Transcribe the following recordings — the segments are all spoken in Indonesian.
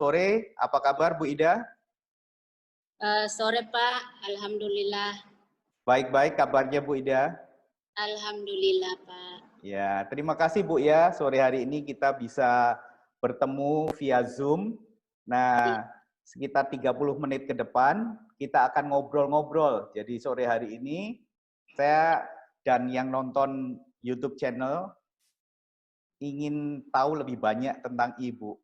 sore. Apa kabar Bu Ida? Sore Pak, Alhamdulillah. Baik-baik kabarnya Bu Ida? Alhamdulillah Pak. Ya, terima kasih Bu ya. Sore hari ini kita bisa bertemu via Zoom. Nah, sekitar 30 menit ke depan kita akan ngobrol-ngobrol. Jadi sore hari ini saya dan yang nonton YouTube channel ingin tahu lebih banyak tentang Ibu.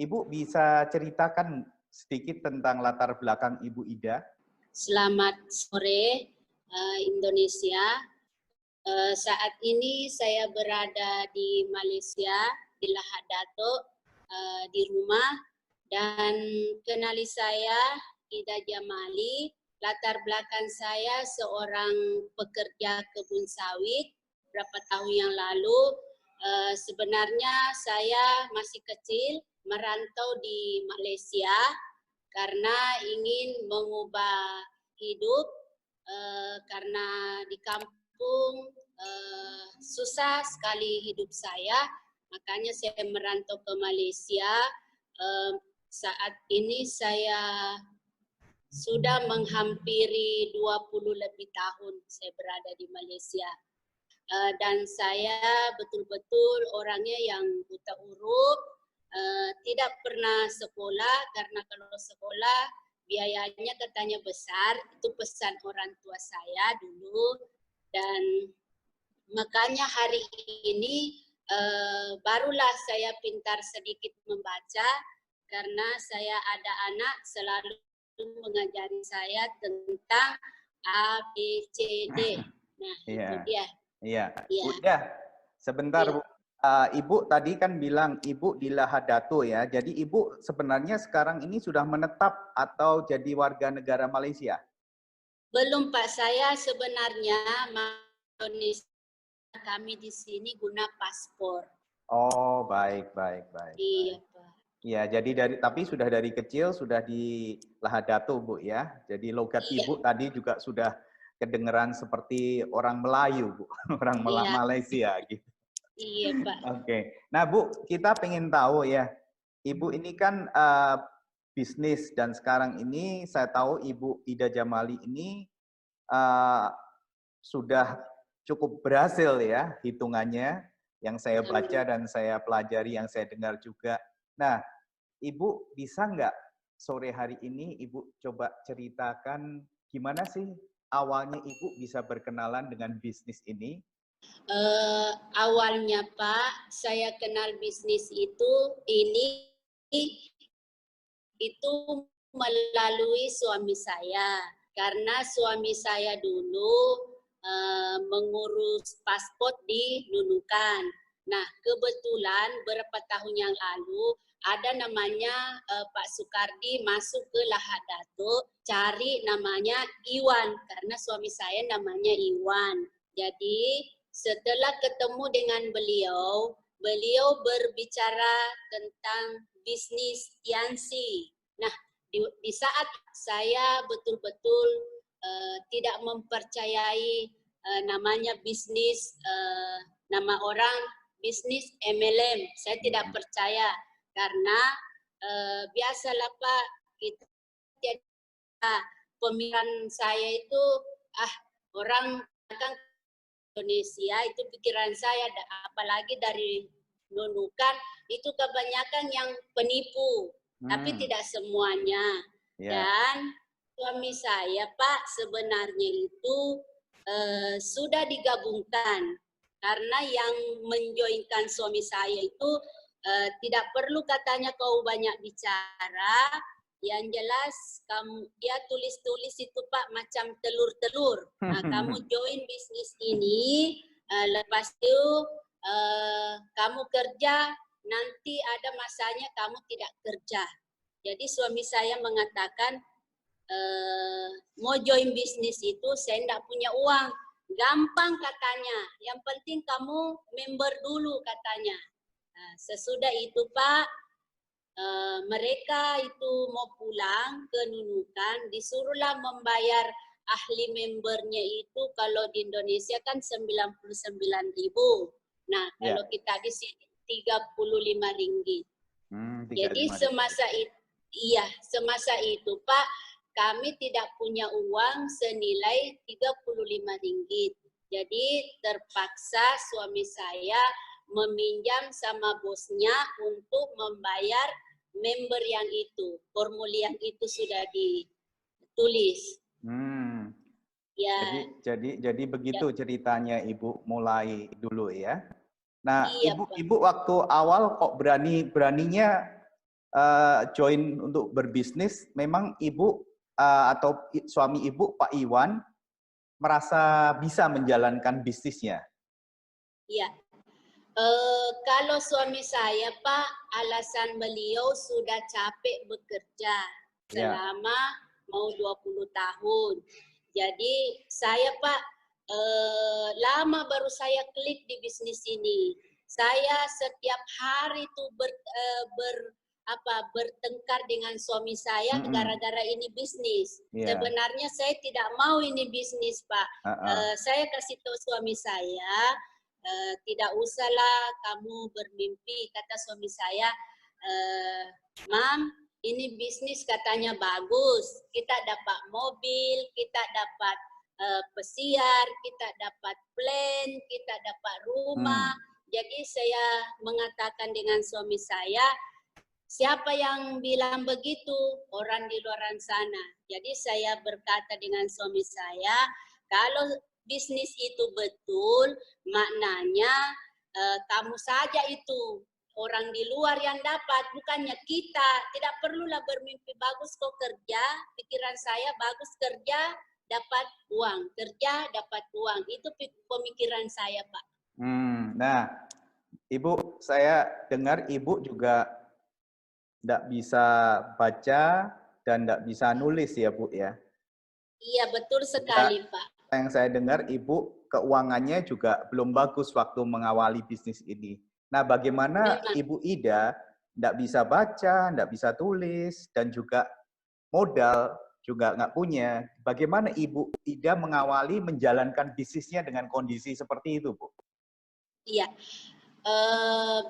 Ibu bisa ceritakan sedikit tentang latar belakang Ibu Ida? Selamat sore Indonesia. Saat ini saya berada di Malaysia, di Lahad Datuk, di rumah. Dan kenali saya Ida Jamali. Latar belakang saya seorang pekerja kebun sawit. Berapa tahun yang lalu sebenarnya saya masih kecil merantau di Malaysia karena ingin mengubah hidup karena di kampung susah sekali hidup saya, makanya saya merantau ke Malaysia. Saat ini saya sudah menghampiri 20 lebih tahun saya berada di Malaysia. Dan saya betul-betul orangnya yang buta huruf, tidak pernah sekolah karena kalau sekolah biayanya katanya besar, itu pesan orang tua saya dulu. Dan makanya hari ini barulah saya pintar sedikit membaca karena saya ada anak selalu mengajari saya tentang A, B, C, D. Nah, itu dia. Iya, Ya. Udah. Sebentar, Bu. Ibu tadi kan bilang Ibu di Lahad Datuk ya. Jadi Ibu sebenarnya sekarang ini sudah menetap atau jadi warga negara Malaysia? Belum Pak, saya sebenarnya Indonesia, kami di sini guna paspor. Oh, baik. Iya Pak. Ya, jadi tapi sudah dari kecil sudah di Lahad Datuk, Bu ya. Jadi logat Iya. Ibu tadi juga sudah kedengeran seperti orang Melayu, Bu. Orang Iya. Malaysia gitu. Iya Pak. Oke. Nah Bu, kita pengen tahu ya, Ibu ini kan bisnis dan sekarang ini saya tahu Ibu Ida Jamali ini sudah cukup berhasil ya hitungannya yang saya baca dan saya pelajari, yang saya dengar juga. Nah, Ibu bisa nggak sore hari ini Ibu coba ceritakan gimana sih awalnya Ibu bisa berkenalan dengan bisnis ini? Awalnya Pak, saya kenal bisnis itu melalui suami saya. Karena suami saya dulu mengurus paspor di Nunukan. Nah, kebetulan beberapa tahun yang lalu ada namanya Pak Sukardi masuk ke Lahad Datuk cari namanya Iwan karena suami saya namanya Iwan. Jadi setelah ketemu dengan beliau, beliau berbicara tentang bisnis Tiansi. Nah, di saat saya betul-betul tidak mempercayai namanya bisnis, nama orang bisnis MLM, saya tidak percaya karena biasalah Pak, kita pemikiran saya itu orang kan Indonesia itu pikiran saya, apalagi dari Nunukan itu kebanyakan yang penipu, tapi tidak semuanya. Dan suami saya Pak sebenarnya itu sudah digabungkan karena yang menjoinkan suami saya itu tidak perlu katanya kau banyak bicara, yang jelas kamu dia tulis-tulis itu Pak macam telur-telur. Nah, kamu join bisnis ini, lepas itu kamu kerja, nanti ada masanya kamu tidak kerja. Jadi suami saya mengatakan mau join bisnis itu saya tidak punya uang. Gampang katanya, yang penting kamu member dulu katanya. Nah, sesudah itu Pak, mereka itu mau pulang ke Nunukan, disuruhlah membayar ahli membernya itu kalau di Indonesia kan 99.000. Nah, kalau kita di sini 35 ringgit. Jadi Iya, semasa itu Pak, kami tidak punya uang senilai 35 ringgit. Jadi terpaksa suami saya meminjam sama bosnya untuk membayar member yang itu. Formulir yang itu sudah ditulis. Jadi, Ya, jadi begitu ya, ceritanya Ibu mulai dulu ya. Nah, iya Pak. Ibu waktu awal kok beraninya join untuk berbisnis, memang Ibu atau suami Ibu Pak Iwan merasa bisa menjalankan bisnisnya. Iya. Kalau suami saya Pak, alasan beliau sudah capek bekerja Ya. selama mau 20 tahun. Jadi saya Pak, lama baru saya klik di bisnis ini. Saya setiap hari tuh bertengkar dengan suami saya gara-gara ini bisnis. Yeah. Sebenarnya saya tidak mau ini bisnis Pak. Saya kasih tahu suami saya, tidak usahlah kamu bermimpi, kata suami saya. Mam, ini bisnis katanya bagus, kita dapat mobil, kita dapat pesiar, kita dapat plan, kita dapat rumah. Jadi saya mengatakan dengan suami saya, siapa yang bilang begitu? Orang di luar sana. Jadi saya berkata dengan suami saya, kalau bisnis itu betul, maknanya kamu saja itu orang di luar yang dapat, bukannya kita. Tidak perlulah bermimpi bagus kok kerja, pikiran saya bagus kerja, dapat uang, kerja dapat uang. Itu pemikiran saya Pak. Nah, Ibu, saya dengar Ibu juga tidak bisa baca dan tidak bisa nulis ya Bu ya? Iya betul sekali Pak. Yang saya dengar Ibu keuangannya juga belum bagus waktu mengawali bisnis ini. Nah, bagaimana Ibu Ida tidak bisa baca, tidak bisa tulis, dan juga modal juga nggak punya. Bagaimana Ibu Ida mengawali menjalankan bisnisnya dengan kondisi seperti itu, Bu? Iya,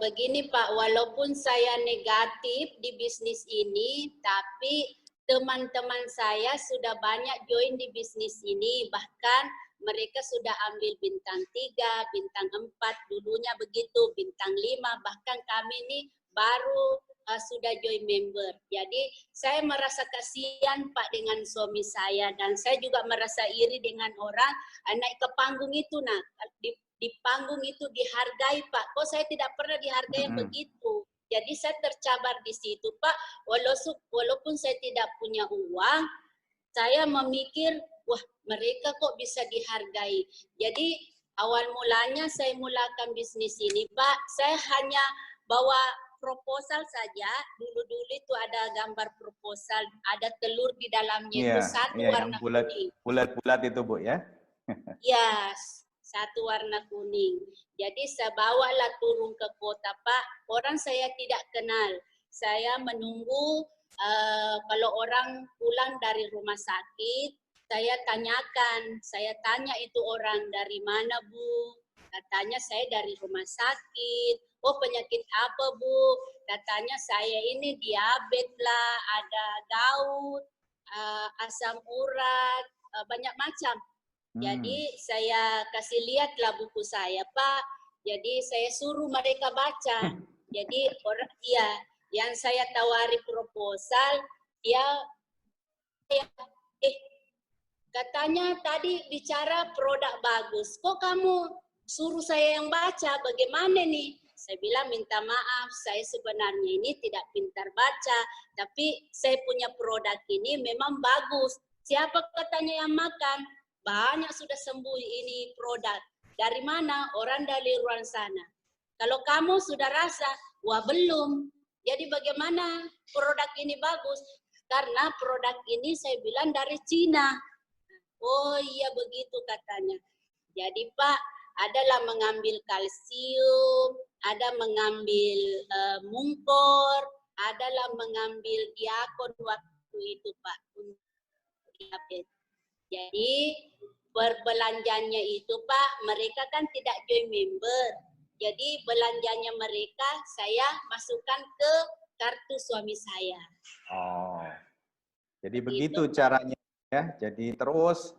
begini Pak, walaupun saya negatif di bisnis ini, tapi teman-teman saya sudah banyak join di bisnis ini, bahkan mereka sudah ambil bintang 3, bintang 4, dulunya begitu, bintang 5, bahkan kami ini baru sudah join member. Jadi saya merasa kasihan Pak dengan suami saya, dan saya juga merasa iri dengan orang naik ke panggung itu. Nah, di panggung itu dihargai Pak, kok saya tidak pernah dihargai begitu. Jadi saya tercabar di situ Pak, walaupun saya tidak punya uang, saya memikir, wah mereka kok bisa dihargai. Jadi awal mulanya saya mulakan bisnis ini Pak, saya hanya bawa proposal saja. Dulu-dulu itu ada gambar proposal, ada telur di dalamnya itu satu warna kuning. Bulat-bulat itu Bu ya? Ya, satu warna kuning. Jadi saya bawalah turun ke kota Pak, orang saya tidak kenal. Saya menunggu kalau orang pulang dari rumah sakit, saya tanyakan, saya tanya itu orang dari mana Bu? Katanya saya dari rumah sakit. Oh penyakit apa Bu? Katanya saya ini diabetes lah, ada gout, asam urat, banyak macam. Jadi saya kasih lihatlah buku saya Pak. Jadi saya suruh mereka baca. Jadi orang ya yang saya tawari proposal, dia katanya tadi bicara produk bagus. Kok kamu suruh saya yang baca? Bagaimana nih? Saya bilang minta maaf, saya sebenarnya ini tidak pintar baca, tapi saya punya produk ini memang bagus. Siapa katanya yang makan? Banyak sudah sembuh ini produk. Dari mana? Orang dari luar sana. Kalau kamu sudah rasa, wah belum. Jadi bagaimana produk ini bagus? Karena produk ini saya bilang dari Cina. Oh iya begitu katanya. Jadi Pak, adalah mengambil kalsium, ada mengambil mungkor, adalah mengambil diakon waktu itu Pak. Jadi berbelanjanya itu Pak, mereka kan tidak join member. Jadi belanjanya mereka saya masukkan ke kartu suami saya. Oh, jadi Gitu. begitu caranya ya. Jadi terus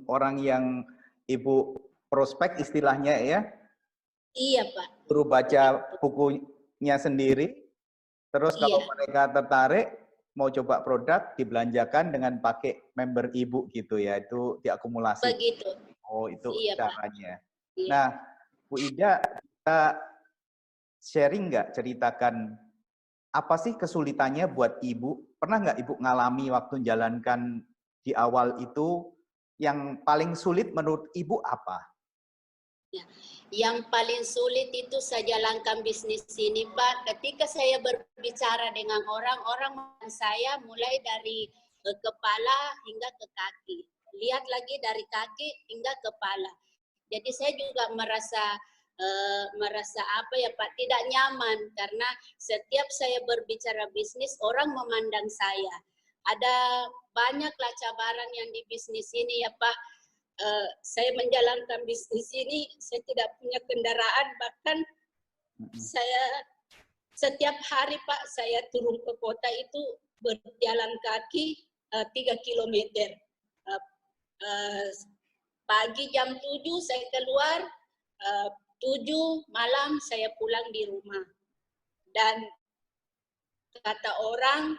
orang yang Ibu prospek istilahnya ya, Iya, Pak. suruh baca bukunya sendiri, terus kalau Iya. mereka tertarik mau coba produk dibelanjakan dengan pakai member Ibu gitu ya, itu diakumulasi. Begitu. Oh, itu Iya, Pak. caranya. Iya. Nah, Bu Ida, kita sharing nggak, ceritakan apa sih kesulitannya buat Ibu? Pernah nggak Ibu ngalami waktu menjalankan di awal itu, yang paling sulit menurut Ibu apa? Ya. Yang paling sulit itu saya jalankan bisnis ini, Pak. Ketika saya berbicara dengan orang saya mulai dari kepala hingga ke kaki. Lihat lagi dari kaki hingga kepala. Jadi saya juga merasa apa ya Pak, tidak nyaman karena setiap saya berbicara bisnis orang memandang saya. Ada banyaklah cabaran yang di bisnis ini ya Pak. Saya menjalankan bisnis ini, saya tidak punya kendaraan, bahkan saya setiap hari Pak saya turun ke kota itu berjalan kaki 3 kilometer. Pagi jam 7 saya keluar, 7 malam saya pulang di rumah. Dan kata orang,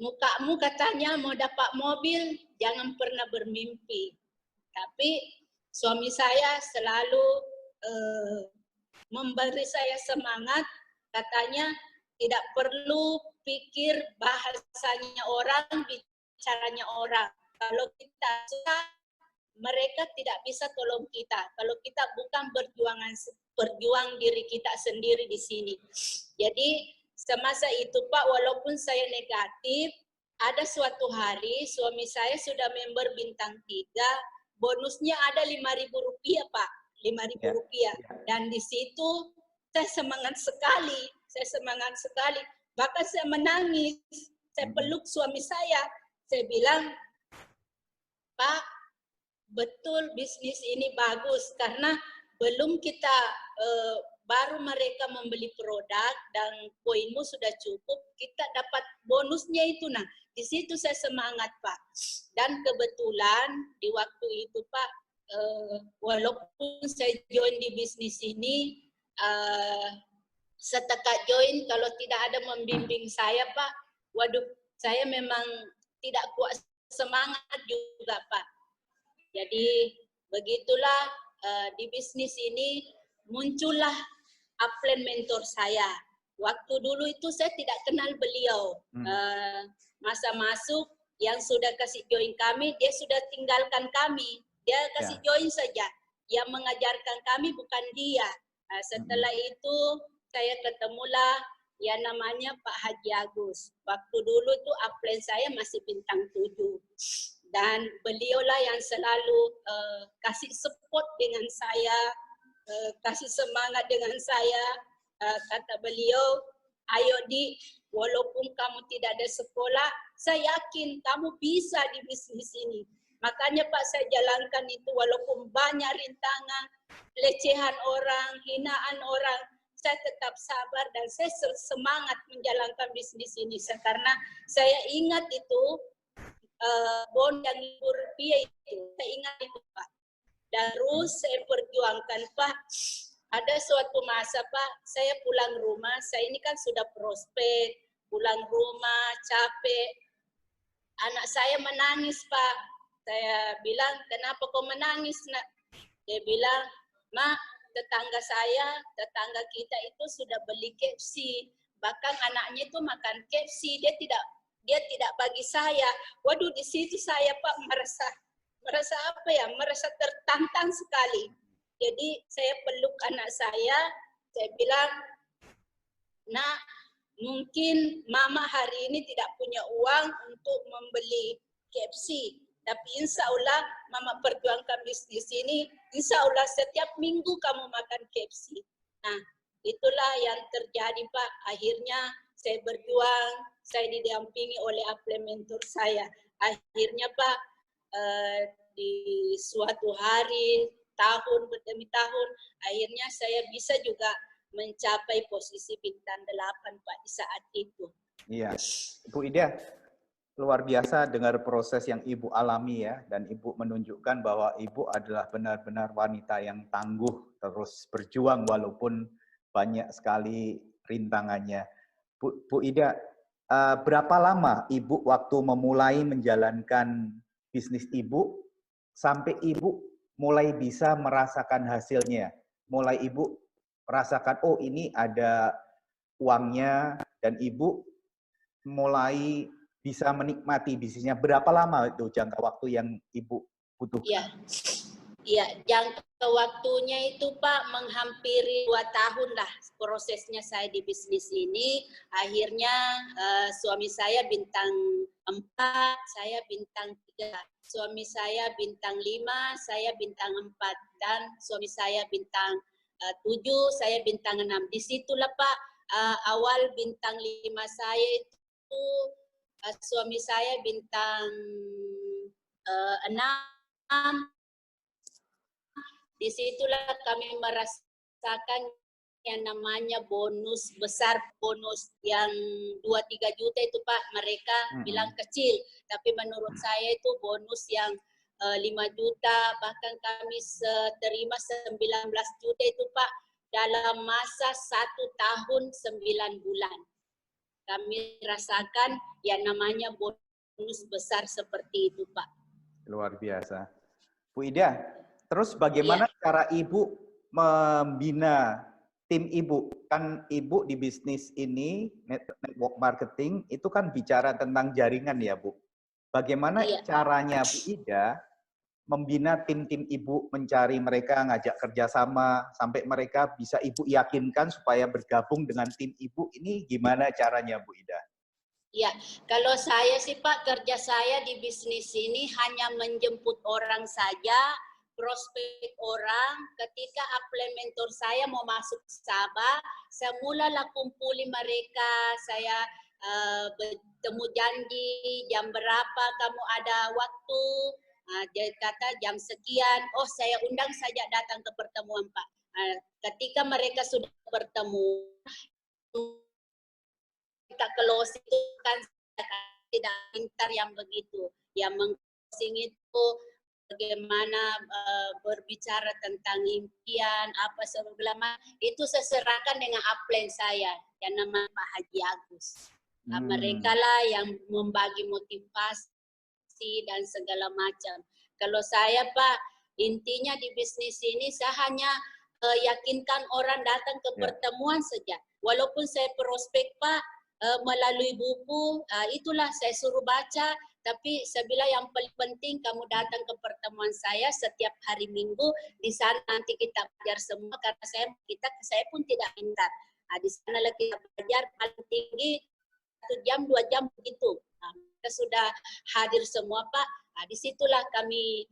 mukamu katanya mau dapat mobil, jangan pernah bermimpi. Tapi suami saya selalu memberi saya semangat, katanya tidak perlu pikir bahasanya orang, bicaranya orang. Kalau kita suka, mereka tidak bisa tolong kita. Kalau kita bukan berjuang diri kita sendiri di sini. Jadi semasa itu Pak, walaupun saya negatif, ada suatu hari suami saya sudah member bintang 3, bonusnya ada Rp5.000 Pak, Rp5.000. Dan di situ saya semangat sekali, bahkan saya menangis, saya peluk suami saya bilang, Pak, betul bisnis ini bagus karena belum kita baru mereka membeli produk dan poinmu sudah cukup, kita dapat bonusnya itu. Nah, di situ saya semangat Pak. Dan kebetulan di waktu itu Pak, walaupun saya join di bisnis ini, setelah join kalau tidak ada membimbing saya Pak, waduh saya memang tidak kuat semangat juga Pak. Jadi begitulah di bisnis ini muncullah upline mentor saya. Waktu dulu itu saya tidak kenal beliau. Masa masuk yang sudah kasih join kami, dia sudah tinggalkan kami. Dia kasih join saja. Yang mengajarkan kami bukan dia. Setelah itu saya ketemulah yang namanya Pak Haji Agus. Waktu dulu tuh upline saya masih bintang 7. Dan beliaulah yang selalu kasih support dengan saya, kasih semangat dengan saya. Kata beliau, ayo Di, walaupun kamu tidak ada sekolah, saya yakin kamu bisa di bisnis ini. Makanya Pak saya jalankan itu walaupun banyak rintangan, pelecehan orang, hinaan orang, saya tetap sabar dan saya semangat menjalankan bisnis ini. Karena saya ingat itu, bon yang Rp5.000 itu, saya ingat itu Pak. Terus saya perjuangkan Pak. Ada suatu masa Pak, saya pulang rumah, saya ini kan sudah prospek, pulang rumah, capek. Anak saya menangis Pak. Saya bilang, kenapa kau menangis nak? Dia bilang, Mak, tetangga kita itu sudah beli KFC. Bahkan anaknya itu makan KFC, dia tidak bagi saya. Waduh, di situ saya Pak merasa apa ya? Merasa tertantang sekali. Jadi saya peluk anak saya bilang, Nak, mungkin Mama hari ini tidak punya uang untuk membeli KFC. Tapi insya Allah Mama perjuangkan bisnis ini, insya Allah setiap minggu kamu makan KFC. Nah, itulah yang terjadi Pak. Akhirnya saya berjuang, saya didampingi oleh upline mentor saya. Akhirnya Pak, di suatu hari, tahun demi tahun, akhirnya saya bisa juga mencapai posisi bintang 8 Pak di saat itu. Iya, Bu Ida, luar biasa dengar proses yang Ibu alami ya, dan Ibu menunjukkan bahwa Ibu adalah benar-benar wanita yang tangguh, terus berjuang walaupun banyak sekali rintangannya. Bu Ida, berapa lama Ibu waktu memulai menjalankan bisnis Ibu sampai Ibu mulai bisa merasakan hasilnya? Mulai Ibu merasakan, oh ini ada uangnya, dan Ibu mulai bisa menikmati bisnisnya. Berapa lama itu jangka waktu yang Ibu butuhkan? Iya, iya, jangka waktunya itu Pak menghampiri 2 tahun lah prosesnya saya di bisnis ini. Akhirnya suami saya bintang 4, saya bintang 3. Suami saya bintang 5, saya bintang 4. Dan suami saya bintang 7, saya bintang 6. Disitulah Pak awal bintang 5 saya itu suami saya bintang 6. Disitulah kami merasakan yang namanya bonus besar, bonus yang 2-3 juta itu Pak, mereka bilang kecil, tapi menurut saya itu bonus yang 5 juta, bahkan kami terima 19 juta itu Pak, dalam masa 1 tahun 9 bulan. Kami rasakan yang namanya bonus besar seperti itu Pak. Luar biasa. Bu Ida, terus bagaimana cara Ibu membina tim Ibu? Kan Ibu di bisnis ini, network marketing, itu kan bicara tentang jaringan ya Bu. Bagaimana caranya Bu Ida membina tim-tim Ibu, mencari mereka, ngajak kerjasama, sampai mereka bisa Ibu yakinkan supaya bergabung dengan tim Ibu, ini gimana caranya Bu Ida? Ya, kalau saya sih Pak, kerja saya di bisnis ini hanya menjemput orang saja, prospek orang. Ketika implementer saya mau masuk Sabah, saya mulalah kumpuli mereka, saya bertemu janji, jam berapa kamu ada waktu, dia kata jam sekian, oh saya undang saja datang ke pertemuan Pak. Ketika mereka sudah bertemu, kita close itu kan tidak pintar yang begitu. Yang meng-closing itu bagaimana berbicara tentang impian, apa segala itu saya serahkan dengan upline saya yang namanya Pak Haji Agus. Mereka lah yang membagi motivasi dan segala macam. Kalau saya Pak, intinya di bisnis ini saya hanya yakinkan orang datang ke pertemuan saja. Walaupun saya prospek Pak, melalui buku, itulah saya suruh baca, tapi saya bilang yang paling penting kamu datang ke pertemuan saya setiap hari Minggu, di sana nanti kita belajar semua, karena saya pun tidak pintar. Di sana kita belajar paling tinggi 1 jam, 2 jam begitu. Kita sudah hadir semua Pak, disitulah kami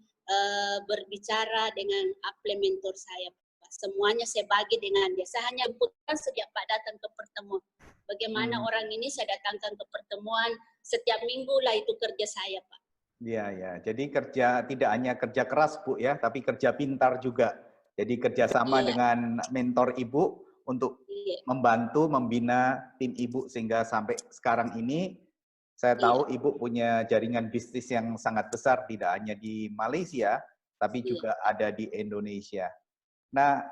berbicara dengan implementer saya. Semuanya saya bagi dengan dia. Saya hanya inputkan sejak Pak datang ke pertemuan. Bagaimana orang ini saya datangkan ke pertemuan setiap minggu lah, itu kerja saya Pak. Iya, ya. Jadi kerja tidak hanya kerja keras Bu ya, tapi kerja pintar juga. Jadi kerjasama dengan mentor Ibu untuk membantu membina tim Ibu sehingga sampai sekarang ini saya tahu Ibu punya jaringan bisnis yang sangat besar, tidak hanya di Malaysia, tapi juga ada di Indonesia. Nah,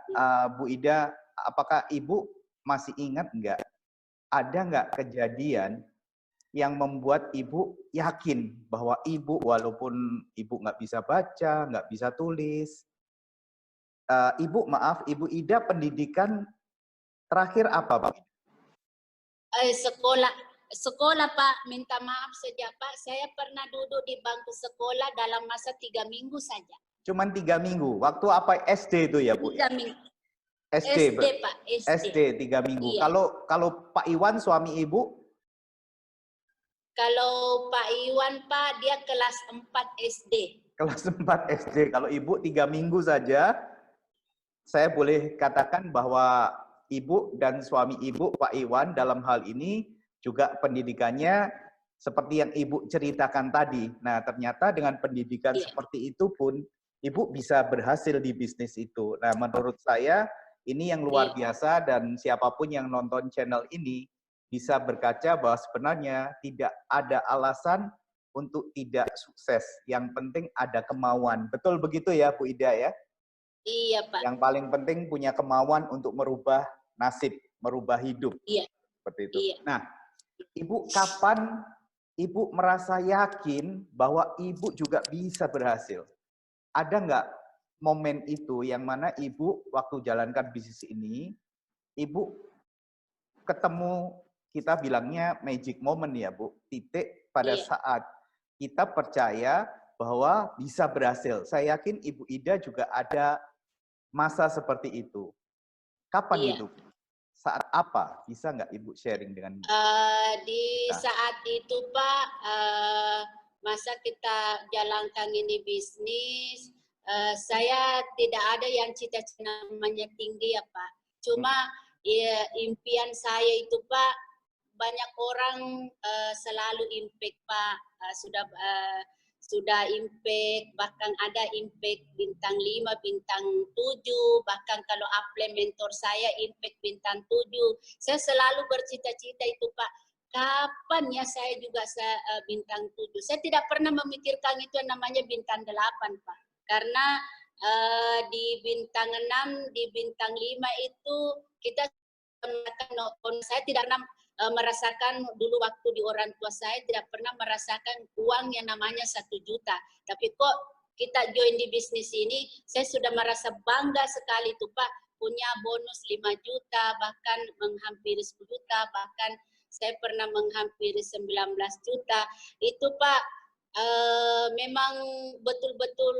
Bu Ida, apakah Ibu masih ingat nggak, ada nggak kejadian yang membuat Ibu yakin bahwa Ibu, walaupun Ibu nggak bisa baca, nggak bisa tulis, Ibu Ida pendidikan terakhir apa Pak? Sekolah Pak, minta maaf saja Pak, saya pernah duduk di bangku sekolah dalam masa 3 minggu saja. Cuman 3 minggu. Waktu apa SD itu ya Bu? 3 minggu. SD Pak, SD 3 minggu. Iya. Kalau Pak Iwan suami Ibu? Kalau Pak Iwan Pak, dia kelas 4 SD. Kelas 4 SD. Kalau Ibu 3 minggu saja, saya boleh katakan bahwa Ibu dan suami Ibu Pak Iwan dalam hal ini juga pendidikannya seperti yang Ibu ceritakan tadi. Nah, ternyata dengan pendidikan seperti itu pun Ibu bisa berhasil di bisnis itu. Nah, menurut saya ini yang luar biasa dan siapapun yang nonton channel ini bisa berkaca bahwa sebenarnya tidak ada alasan untuk tidak sukses. Yang penting ada kemauan. Betul begitu ya Bu Ida ya? Iya, Pak. Yang paling penting punya kemauan untuk merubah nasib, merubah hidup. Iya. Seperti itu. Iya. Nah, Ibu kapan Ibu merasa yakin bahwa Ibu juga bisa berhasil? Ada nggak momen itu yang mana Ibu waktu jalankan bisnis ini, Ibu ketemu, kita bilangnya magic moment ya Bu, titik pada Iya. saat kita percaya bahwa bisa berhasil. Saya yakin Ibu Ida juga ada masa seperti itu. Kapan Iya. itu? Saat apa? Bisa nggak Ibu sharing dengan Di kita? saat itu Pak, masa kita jalankan ini bisnis, saya tidak ada yang cita-cita namanya tinggi ya Pak. Cuma ya, impian saya itu Pak, banyak orang selalu impact Pak, sudah impact, bahkan ada impact bintang 5, bintang 7, bahkan kalau apply mentor saya impact bintang 7. Saya selalu bercita-cita itu Pak, kapan ya saya juga bintang 7. Saya tidak pernah memikirkan itu yang namanya bintang 8 Pak. Karena di bintang 6, di bintang 5 itu kita saya tidak pernah merasakan dulu waktu di orang tua saya tidak pernah merasakan uang yang namanya 1 juta. Tapi kok kita join di bisnis ini, saya sudah merasa bangga sekali tuh Pak, punya bonus 5 juta, bahkan menghampiri 10 juta, bahkan saya pernah menghampiri 19 juta. Itu Pak, memang betul-betul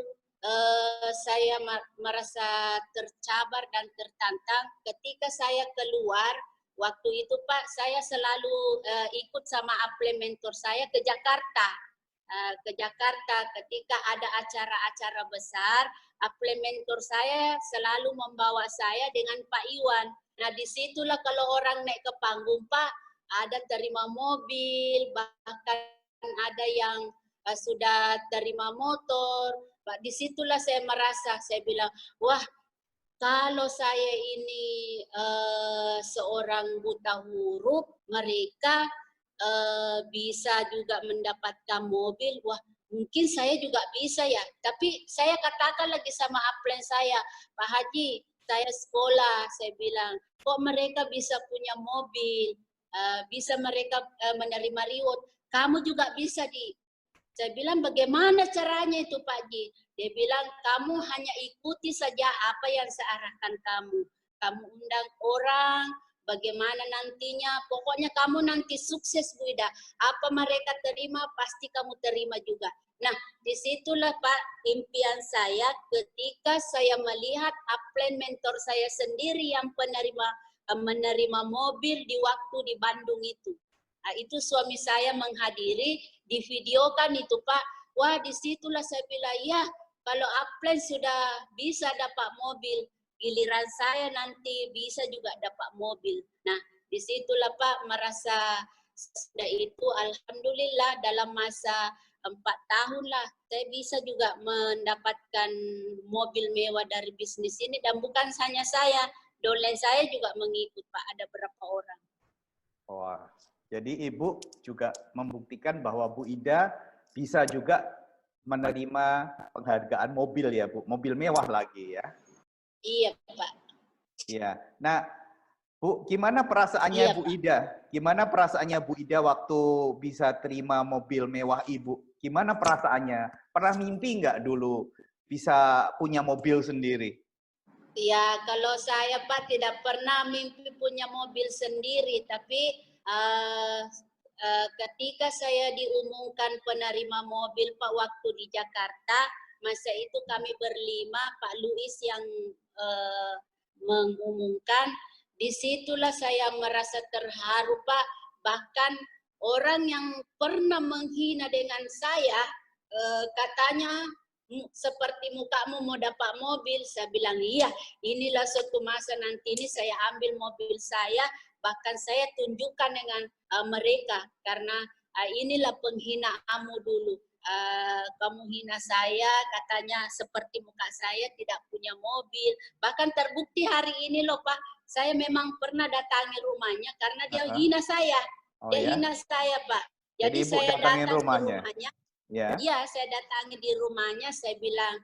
saya merasa tercabar dan tertantang ketika saya keluar. Waktu itu Pak, saya selalu ikut sama apply mentor saya ke Jakarta. Ketika ada acara-acara besar, apply mentor saya selalu membawa saya dengan Pak Iwan. Nah disitulah kalau orang naik ke panggung Pak, ada terima mobil, bahkan ada yang sudah terima motor. Pak, disitulah saya merasa, saya bilang, wah kalau saya ini seorang buta huruf, mereka bisa juga mendapatkan mobil, wah mungkin saya juga bisa ya. Tapi saya katakan lagi sama upline saya, Pak Haji, saya sekolah, saya bilang, kok mereka bisa punya mobil, bisa mereka menerima reward, kamu juga bisa di. Saya bilang bagaimana caranya itu Pak Ji? Dia bilang kamu hanya ikuti saja apa yang saya arahkan kamu. Kamu undang orang, bagaimana nantinya, pokoknya kamu nanti sukses Bu Ida. Apa mereka terima, pasti kamu terima juga. Nah, disitulah Pak impian saya ketika saya melihat upline mentor saya sendiri yang menerima mobil di waktu di Bandung itu. Nah, itu suami saya menghadiri, divideokan itu Pak. Wah disitulah saya bilang, ya kalau upline sudah bisa dapat mobil, giliran saya nanti bisa juga dapat mobil. Nah disitulah Pak merasa sudah itu alhamdulillah dalam masa 4 tahun lah saya bisa juga mendapatkan mobil mewah dari bisnis ini. Dan bukan hanya saya, downline saya juga mengikut Pak, ada berapa orang. Wah. Jadi Ibu juga membuktikan bahwa Bu Ida bisa juga menerima penghargaan mobil ya Bu, mobil mewah lagi ya. Iya Pak. Iya. Nah Bu, gimana perasaannya Iya, Bu Pak. Ida? Gimana perasaannya Bu Ida waktu bisa terima mobil mewah Ibu? Gimana perasaannya? Pernah mimpi nggak dulu bisa punya mobil sendiri? Ya, kalau saya Pak tidak pernah mimpi punya mobil sendiri, tapi ketika saya diumumkan penerima mobil Pak waktu di Jakarta, masa itu kami berlima, Pak Luis yang mengumumkan, disitulah saya merasa terharu Pak, bahkan orang yang pernah menghina dengan saya, katanya seperti mukamu mau dapat mobil, saya bilang iya, inilah suatu masa nanti ini saya ambil mobil saya, bahkan saya tunjukkan dengan mereka, karena inilah penghinaanmu dulu. kamu hina saya, katanya seperti muka saya tidak punya mobil. Bahkan terbukti hari ini loh Pak, saya memang pernah datangi rumahnya karena dia hina saya. Oh Dia ya? hina saya Pak. Jadi Jadi Ibu saya datangin datang di rumahnya? rumahnya. Ya. Iya, saya datangi di rumahnya, saya bilang,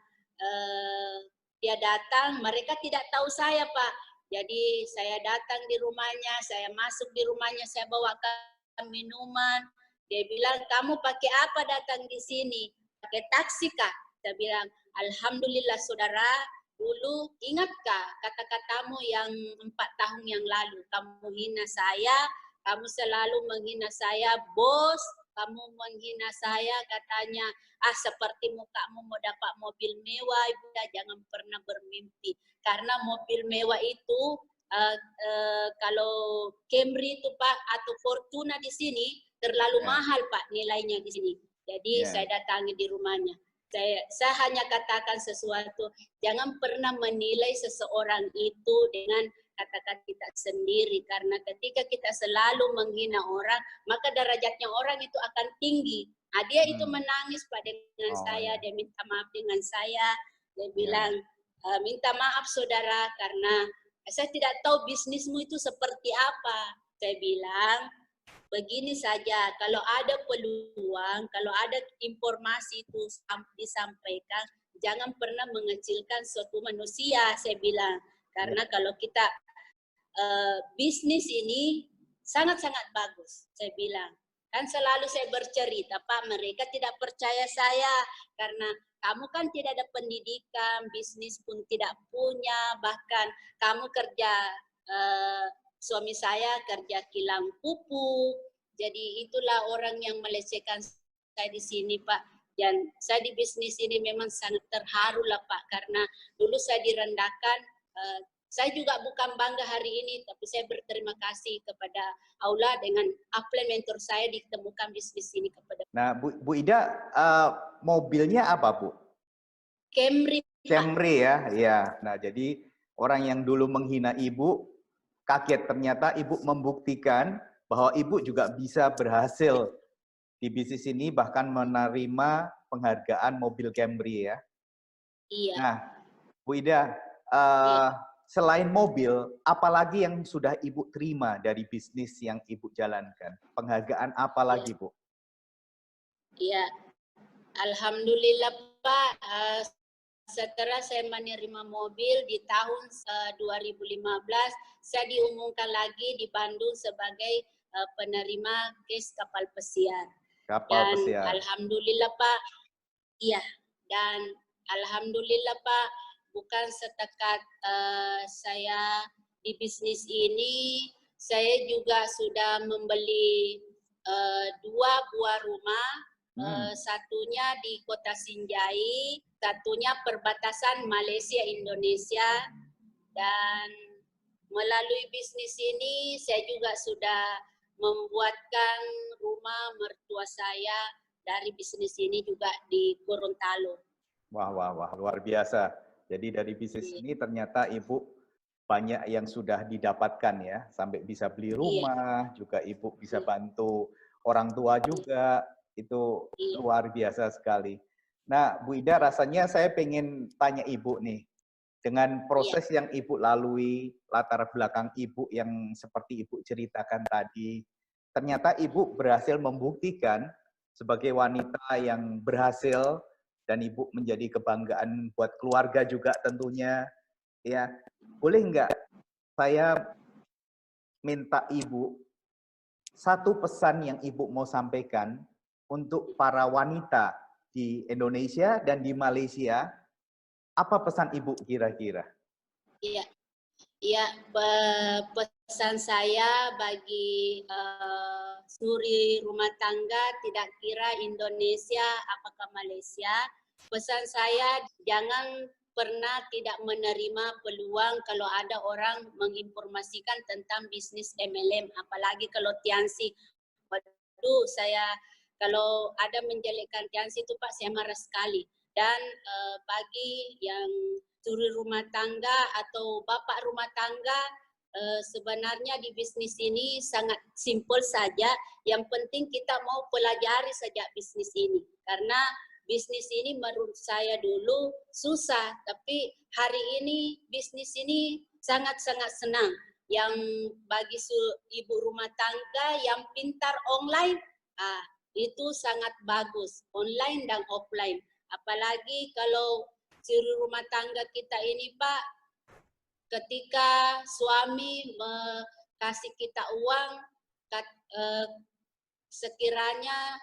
dia datang, mereka tidak tahu saya Pak. Jadi saya datang di rumahnya, saya masuk di rumahnya, saya bawakan minuman. Dia bilang, kamu pakai apa datang di sini? Pakai taksi kah? Saya bilang, alhamdulillah saudara, dulu ingatkah kata-katamu yang 4 tahun yang lalu? Kamu hina saya, kamu selalu menghina saya, bos, kamu menghina saya, katanya, seperti mukamu mau dapat mobil mewah, ibu jangan pernah bermimpi. Karena mobil mewah itu, kalau Camry itu Pak, atau Fortuna di sini, terlalu mahal Pak nilainya di sini. Jadi saya datangi di rumahnya. Saya hanya katakan sesuatu, jangan pernah menilai seseorang itu dengan kata-kata kita sendiri. Karena ketika kita selalu menghina orang, maka derajatnya orang itu akan tinggi. Dia itu menangis Pak dengan saya, dia minta maaf dengan saya. Dia bilang, minta maaf saudara karena saya tidak tahu bisnismu itu seperti apa. Saya bilang, begini saja, kalau ada peluang, kalau ada informasi itu disampaikan, jangan pernah mengecilkan suatu manusia, saya bilang. Karena kalau kita bisnis ini sangat-sangat bagus, saya bilang. Kan selalu saya bercerita, Pak, mereka tidak percaya saya karena kamu kan tidak ada pendidikan, bisnis pun tidak punya, bahkan kamu kerja, suami saya kerja kilang pupuk, jadi itulah orang yang melecehkan saya di sini, Pak. Dan saya di bisnis ini memang sangat terharu lah Pak, karena dulu saya direndahkan. Saya juga bukan bangga hari ini, tapi saya berterima kasih kepada Allah dengan implementer saya ditemukan bisnis ini kepada. Nah, Bu Ida, mobilnya apa Bu? Camry. Camry ya, iya. Nah, jadi orang yang dulu menghina Ibu, kaget ternyata Ibu membuktikan bahwa Ibu juga bisa berhasil di bisnis ini, bahkan menerima penghargaan mobil Camry ya. Iya. Nah, Bu Ida, selain mobil, apalagi yang sudah Ibu terima dari bisnis yang Ibu jalankan? Penghargaan apa lagi, Bu? Iya, alhamdulillah Pak. Setelah saya menerima mobil di tahun 2015, saya diumumkan lagi di Bandung sebagai penerima kes kapal pesiar. Kapal Dan pesiar. alhamdulillah Pak, iya. Dan alhamdulillah Pak, bukan setakat saya di bisnis ini, saya juga sudah membeli 2 buah rumah. Satunya di Kota Sinjai, satunya perbatasan Malaysia Indonesia, dan melalui bisnis ini saya juga sudah membuatkan rumah mertua saya dari bisnis ini juga di Gorontalo. Wah, luar biasa. Jadi dari bisnis ini ternyata Ibu banyak yang sudah didapatkan ya, sampai bisa beli rumah, juga Ibu bisa bantu orang tua juga. Itu luar biasa sekali. Nah, Bu Ida, rasanya saya pengen tanya Ibu nih, dengan proses yang Ibu lalui, latar belakang Ibu yang seperti Ibu ceritakan tadi, ternyata Ibu berhasil membuktikan sebagai wanita yang berhasil, dan Ibu menjadi kebanggaan buat keluarga juga tentunya. Ya, boleh nggak saya minta Ibu satu pesan yang Ibu mau sampaikan untuk para wanita di Indonesia dan di Malaysia, apa pesan Ibu kira-kira? Iya, pesan saya bagi suri rumah tangga, tidak kira Indonesia apakah Malaysia, pesan saya jangan pernah tidak menerima peluang kalau ada orang menginformasikan tentang bisnis MLM, apalagi kalau Tiansi. Waduh, saya kalau ada menjelekkan Tiansi itu Pak, saya marah sekali. Dan bagi yang suri rumah tangga atau bapak rumah tangga, sebenarnya di bisnis ini sangat simpel saja. Yang penting kita mau pelajari saja bisnis ini. Karena bisnis ini menurut saya dulu susah, tapi hari ini bisnis ini sangat-sangat senang. Yang bagi ibu rumah tangga yang pintar online, itu sangat bagus, online dan offline. Apalagi kalau suri rumah tangga kita ini, Pak, ketika suami kasih kita uang, sekiranya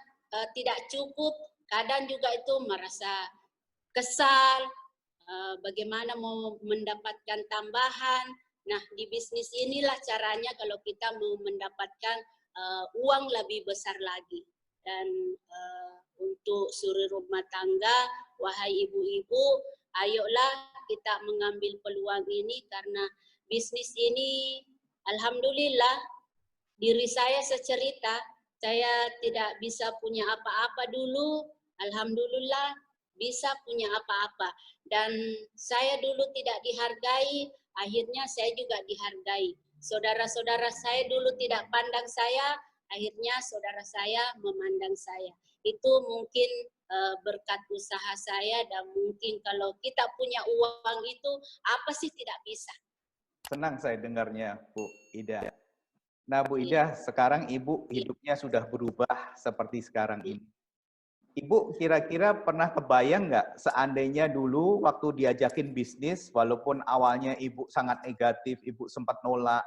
tidak cukup, kadang juga itu merasa kesal, bagaimana mau mendapatkan tambahan. Nah, di bisnis inilah caranya kalau kita mau mendapatkan uang lebih besar lagi. Dan untuk suri rumah tangga, wahai ibu-ibu, ayolah kita mengambil peluang ini karena bisnis ini, alhamdulillah, diri saya secerita, saya tidak bisa punya apa-apa dulu, alhamdulillah bisa punya apa-apa. Dan saya dulu tidak dihargai, akhirnya saya juga dihargai. Saudara-saudara saya dulu tidak pandang saya, akhirnya saudara saya memandang saya. Itu mungkin berkat usaha saya, dan mungkin kalau kita punya uang itu, apa sih tidak bisa. Senang saya dengarnya, Bu Ida. Nah, Bu Ida, sekarang Ibu hidupnya sudah berubah seperti sekarang ini. Ibu kira-kira pernah kebayang nggak seandainya dulu waktu diajakin bisnis, walaupun awalnya Ibu sangat negatif, Ibu sempat nolak,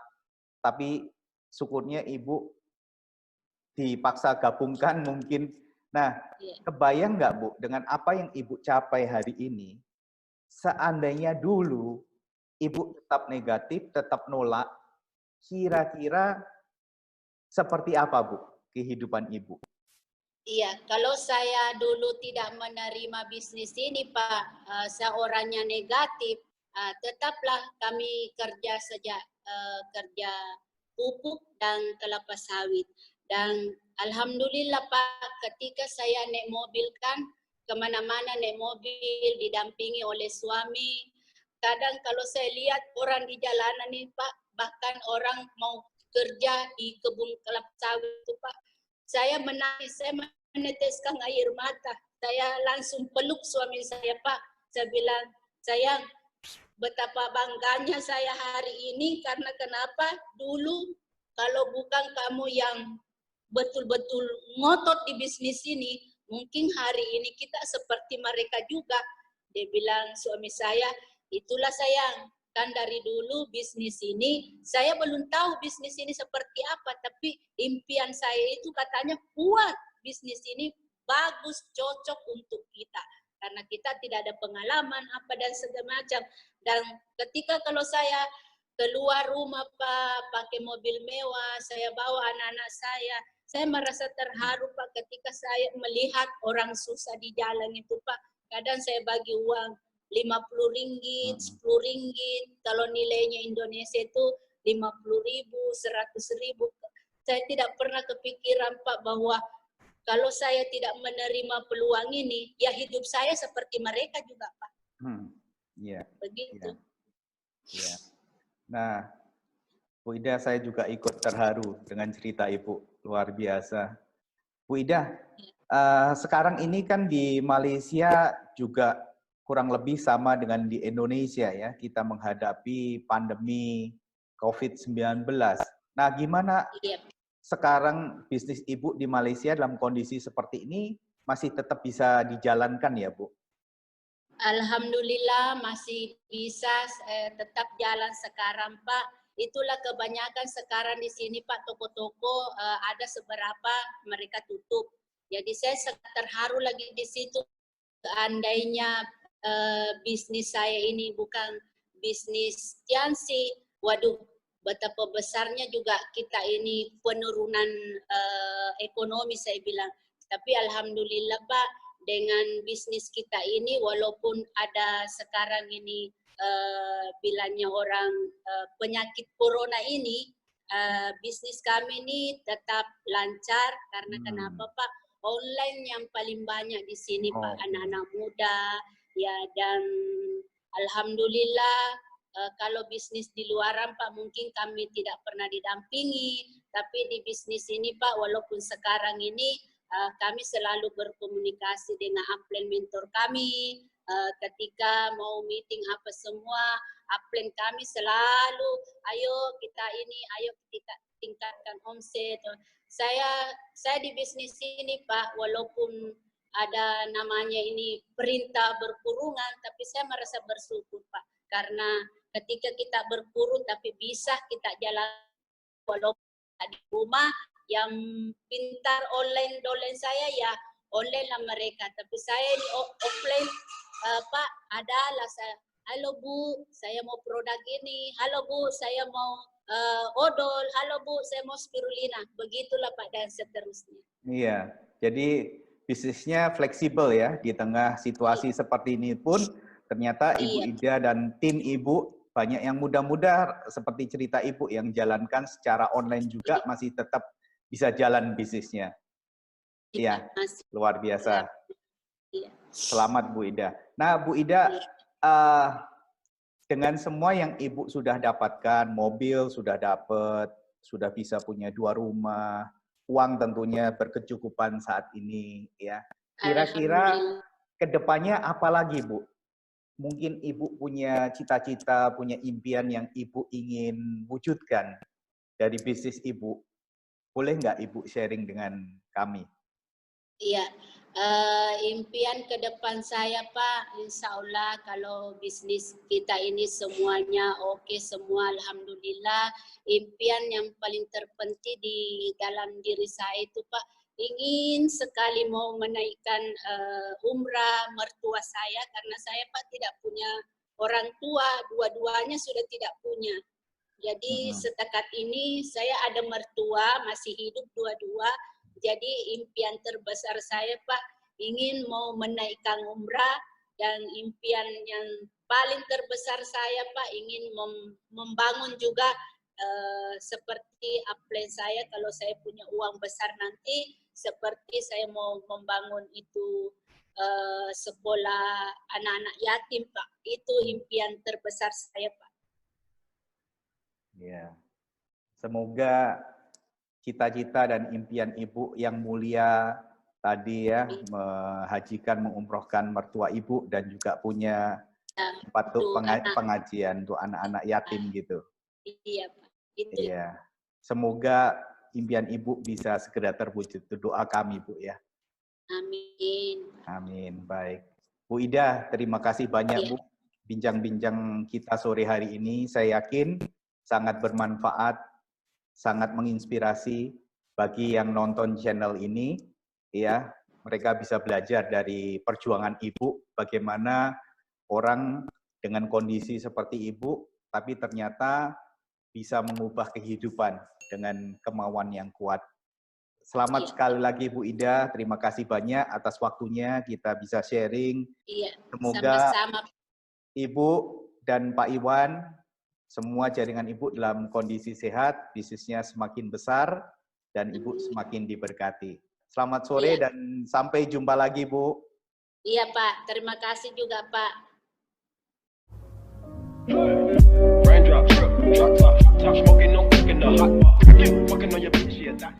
tapi syukurnya Ibu dipaksa gabungkan mungkin. Nah, kebayang nggak Bu, dengan apa yang Ibu capai hari ini, seandainya dulu Ibu tetap negatif, tetap nolak, kira-kira seperti apa Bu kehidupan Ibu? Iya, kalau saya dulu tidak menerima bisnis ini, Pak, saya orangnya negatif, tetaplah kami kerja sejak kerja pupuk dan kelapa sawit. Dan alhamdulillah, Pak, ketika saya naik mobil kan, kemana-mana naik mobil, didampingi oleh suami. Kadang kalau saya lihat orang di jalanan nih, Pak, bahkan orang mau kerja di kebun kelapa sawit itu, Pak, saya menangis, saya meneteskan air mata. Saya langsung peluk suami saya, Pak. Saya bilang, sayang, betapa bangganya saya hari ini, karena kenapa? Dulu kalau bukan kamu yang betul-betul ngotot di bisnis ini, mungkin hari ini kita seperti mereka juga. Dia bilang, suami saya, itulah sayang, kan dari dulu bisnis ini, saya belum tahu bisnis ini seperti apa, tapi impian saya itu katanya kuat, bisnis ini bagus, cocok untuk kita. Karena kita tidak ada pengalaman apa dan segala macam. Dan ketika kalau saya keluar rumah, Pak, pakai mobil mewah, saya bawa anak-anak saya merasa terharu, Pak, ketika saya melihat orang susah di jalan itu, Pak. Kadang saya bagi uang 50 ringgit, 10 ringgit, kalau nilainya Indonesia itu 50.000, 100.000. Saya tidak pernah kepikiran, Pak, bahwa kalau saya tidak menerima peluang ini, ya hidup saya seperti mereka juga, Pak. Iya. Begitu. Iya. Nah, Bu Ida, saya juga ikut terharu dengan cerita Ibu, luar biasa. Bu Ida, sekarang ini kan di Malaysia juga kurang lebih sama dengan di Indonesia ya, kita menghadapi pandemi COVID-19. Nah, gimana sekarang bisnis Ibu di Malaysia dalam kondisi seperti ini masih tetap bisa dijalankan ya, Bu? Alhamdulillah masih bisa tetap jalan sekarang, Pak. Itulah kebanyakan sekarang di sini, Pak, toko-toko ada seberapa mereka tutup. Jadi saya terharu lagi di situ. Seandainya bisnis saya ini bukan bisnis Tiansi, waduh, betapa besarnya juga kita ini penurunan ekonomi, saya bilang. Tapi alhamdulillah, Pak, dengan bisnis kita ini, walaupun ada sekarang ini bilangnya orang penyakit corona ini, bisnis kami ini tetap lancar. Karena kenapa, Pak? Online yang paling banyak di sini, Pak, anak-anak muda, ya, dan alhamdulillah kalau bisnis di luaran Pak mungkin kami tidak pernah didampingi, tapi di bisnis ini Pak walaupun sekarang ini kami selalu berkomunikasi dengan upline mentor kami, ketika mau meeting apa semua, upline kami selalu, ayo kita ini, ayo kita tingkatkan omset. Saya di bisnis ini Pak, walaupun ada namanya ini perintah berkurungan, tapi saya merasa bersyukur Pak, karena ketika kita berkurung tapi bisa kita jalan walaupun di rumah, yang pintar online saya ya online lah mereka, tapi saya ini offline Pak adalah saya, halo Bu, saya mau produk ini, halo Bu, saya mau odol, halo Bu, saya mau spirulina, begitulah Pak dan seterusnya. Iya, jadi bisnisnya fleksibel ya, di tengah situasi seperti ini pun ternyata Ibu Ida dan tim Ibu banyak yang muda-muda seperti cerita Ibu yang jalankan secara online juga masih tetap bisa jalan bisnisnya. Iya, luar biasa. Selamat Bu Ida. Nah Bu Ida, dengan semua yang Ibu sudah dapatkan, mobil sudah dapat, sudah bisa punya 2 rumah, uang tentunya berkecukupan saat ini, ya. Kira-kira kedepannya apa lagi Bu? Mungkin Ibu punya cita-cita, punya impian yang Ibu ingin wujudkan dari bisnis Ibu. Boleh nggak Ibu sharing dengan kami? Iya, impian ke depan saya Pak, insya Allah kalau bisnis kita ini semuanya oke semua, Alhamdulillah. Impian yang paling terpenting di dalam diri saya itu Pak, ingin sekali mau menaikkan umrah mertua saya, karena saya Pak tidak punya orang tua, dua-duanya sudah tidak punya. Jadi setakat ini saya ada mertua, masih hidup dua-dua. Jadi impian terbesar saya Pak, ingin mau menaikkan umrah, dan impian yang paling terbesar saya Pak, ingin membangun juga seperti upline saya, kalau saya punya uang besar nanti, seperti saya mau membangun itu sekolah anak-anak yatim Pak. Itu impian terbesar saya Pak. Ya, semoga cita-cita dan impian Ibu yang mulia tadi ya, menghajikan, mengumrohkan mertua Ibu dan juga punya tempat pengajian untuk anak-anak yatim gitu. Iya Pak. Itu. Iya, semoga impian Ibu bisa segera terwujud. Itu doa kami Bu ya. Amin. Amin, baik. Bu Ida, terima kasih banyak Bu. Bincang-bincang kita sore hari ini, saya yakin sangat bermanfaat, sangat menginspirasi bagi yang nonton channel ini, ya. Mereka bisa belajar dari perjuangan Ibu, bagaimana orang dengan kondisi seperti Ibu, tapi ternyata bisa mengubah kehidupan dengan kemauan yang kuat. Selamat sekali lagi Bu Ida, terima kasih banyak atas waktunya, kita bisa sharing. Semoga sama-sama Ibu dan Pak Iwan, semua jaringan Ibu dalam kondisi sehat, bisnisnya semakin besar, dan Ibu semakin diberkati. Selamat sore dan sampai jumpa lagi, Bu. Iya, Pak. Terima kasih juga, Pak. Raindrops, drop top, top smoking, no cooking the hot. Fucking on your bitch, yeah, that.